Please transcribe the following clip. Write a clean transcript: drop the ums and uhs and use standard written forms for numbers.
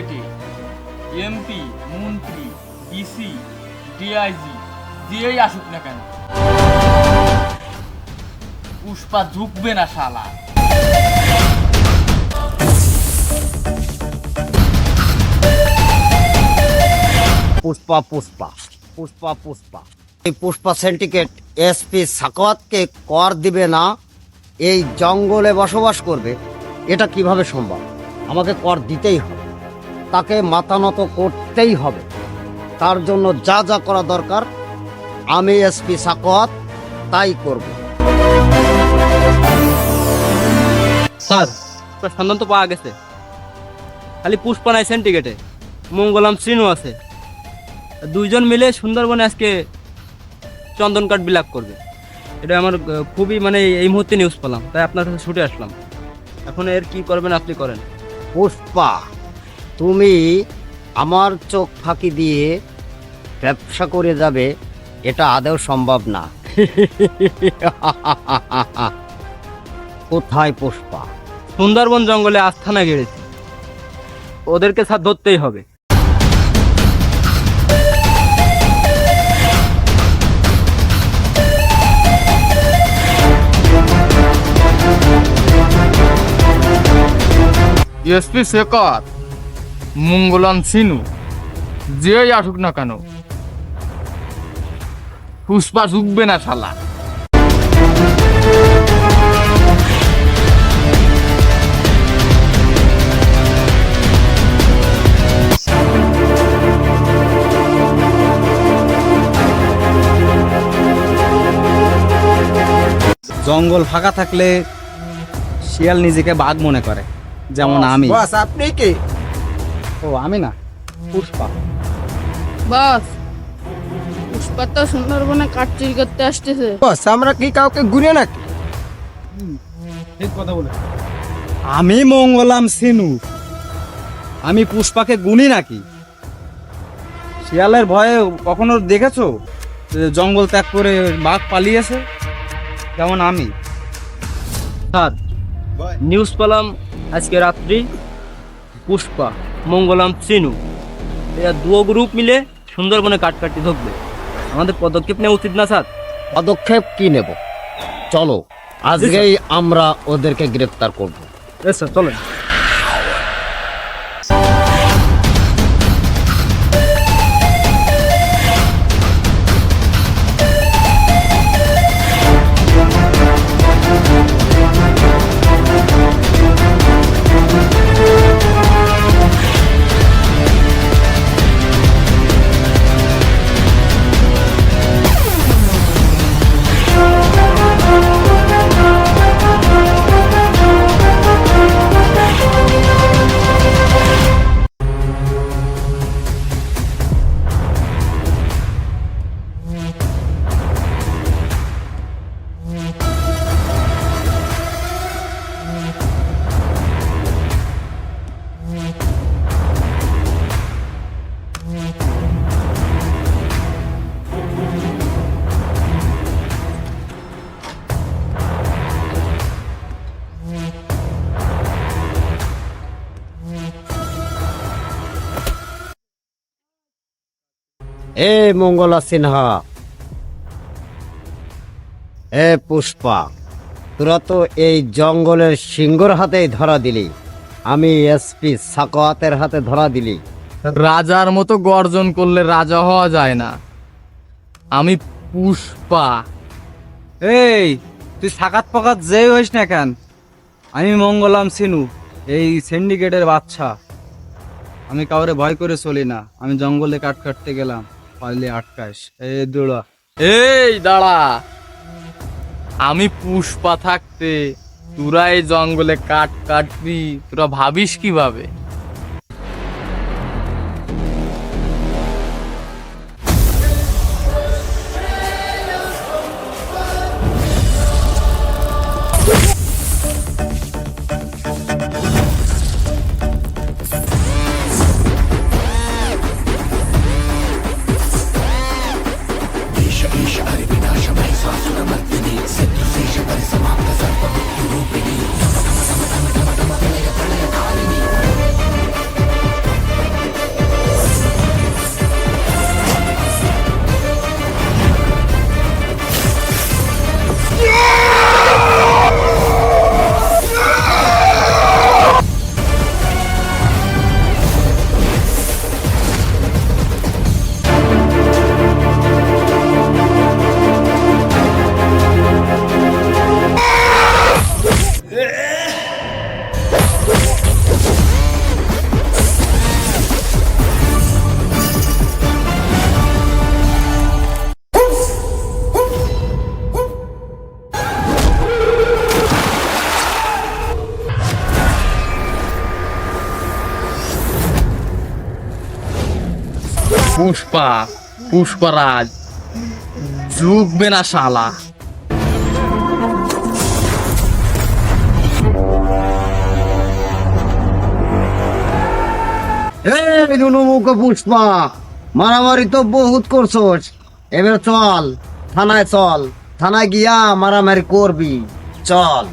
সিন্ডিকেটে MP, মন্ত্রী, DC, DIG দিয়েই আসুক না কেন, পুষ্পা ঝুঁকবে না শালা। পুষ্পা পুষ্পা পুষ্পা পুষ্পা এই পুষ্পা সিন্ডিকেট এসপি সাকাওয়াতকে কর দিবে না, এই জঙ্গলে বসবাস করবে, এটা কিভাবে সম্ভব? আমাকে কর দিতেই হবে, তাকে মাথা নত করতেই হবে। তার জন্য যা যা করা দরকার আমি এসপি সাকাওয়াত তাই করব। স্যার সন্ধান তো পাওয়া গেছে, খালি পুষ্পা নাই সিন্ডিকেটে, মঙ্গলাম শ্রীনু আছে। দুইজন মিলে সুন্দরবনে আজকে চন্দন কাঠ বিলাপ করবে। এটা আমার খুবই এই মুহূর্তে নিউজ পেলাম, তাই আপনার কাছে ছুটে আসলাম। এখন এর কি করবেন আপনি করেন। পুষ্পা, তুমি আমার চোখ ফাঁকি দিয়ে ব্যবসা করে যাবে, এটা আদৌ সম্ভব না। কোথায় পুষ্পা? সুন্দরবন জঙ্গলে আস্থানা গেড়েছে, ওদেরকে স্যার ধরতেই হবে। এসপি শেখর, মঙ্গলাম সিনু যেই আসুক না কেন, পুষ্পা ঝুঁকবে না শালা। জঙ্গল ফাঁকা থাকলে শিয়াল নিজেকে বাঘ মনে করে, যেমন আমি। বস আপনি কি? ও আমি না, পুষ্পা। বস, পুষ্পা তো সুন্দরবনে কাঠ চুরি করতে আসতেছে। বস আমরা কি কাউকে ঘুরে নাকি? ঠিক কথা বলে। আমি মঙ্গলাম সিনু, আমি পুষ্পাকে গুনি নাকি? শিয়ালের ভয়ে কখনো দেখেছো যে জঙ্গল ত্যাগ করে বাঘ পালিয়েছে, যেমন আমি। স্যার নিউজ পেলাম আজকে রাত্রি পুষ্পা, মঙ্গলাম শ্রীনু এরা দুও গ্রুপ মিলে সুন্দরবনে কাঠ কাটতে ঢুকবে। আমাদের পদক্ষেপ নেওয়া উচিত না স্যার? পদক্ষেপ কি নেব? চলো আজকেই আমরা ওদেরকে গ্রেফতার করব। স্যার চলেন। এ মঙ্গলা সিনহা, এ পুষ্পা, তোরা তো এই জঙ্গলের সিংহর হাতেই ধরা দিলি, আমি এসপি সাকাওয়াতের হাতে ধরা দিলি। রাজার মতো গর্জন করলে রাজা হওয়া যায় না। আমি পুষ্পা। এই তুই সাকাত পাকাত যেই হইস না কেন, আমি মঙ্গলাম সিনু, এই সিন্ডিকেটের বাচ্চা। আমি কাউরে ভয় করে চলি না। আমি জঙ্গলে কাঠ কাটতে গেলাম, পারলে আটকাইস। এই দৌড়া। এই দাঁড়া, আমি পুষ্পা থাকতে তোরা এই জঙ্গলে কাঠ কাটবি, তোরা ভাবিস কিভাবে? পুষ্পা পুষ্পরাজ ঝুঁকবে না শালা। এই নুনুমুখ পুষ্পা, মারামারি তো বহুত করছোস, এবার চল থানায়, চল থানায় গিয়া মারামারি করবি, চল।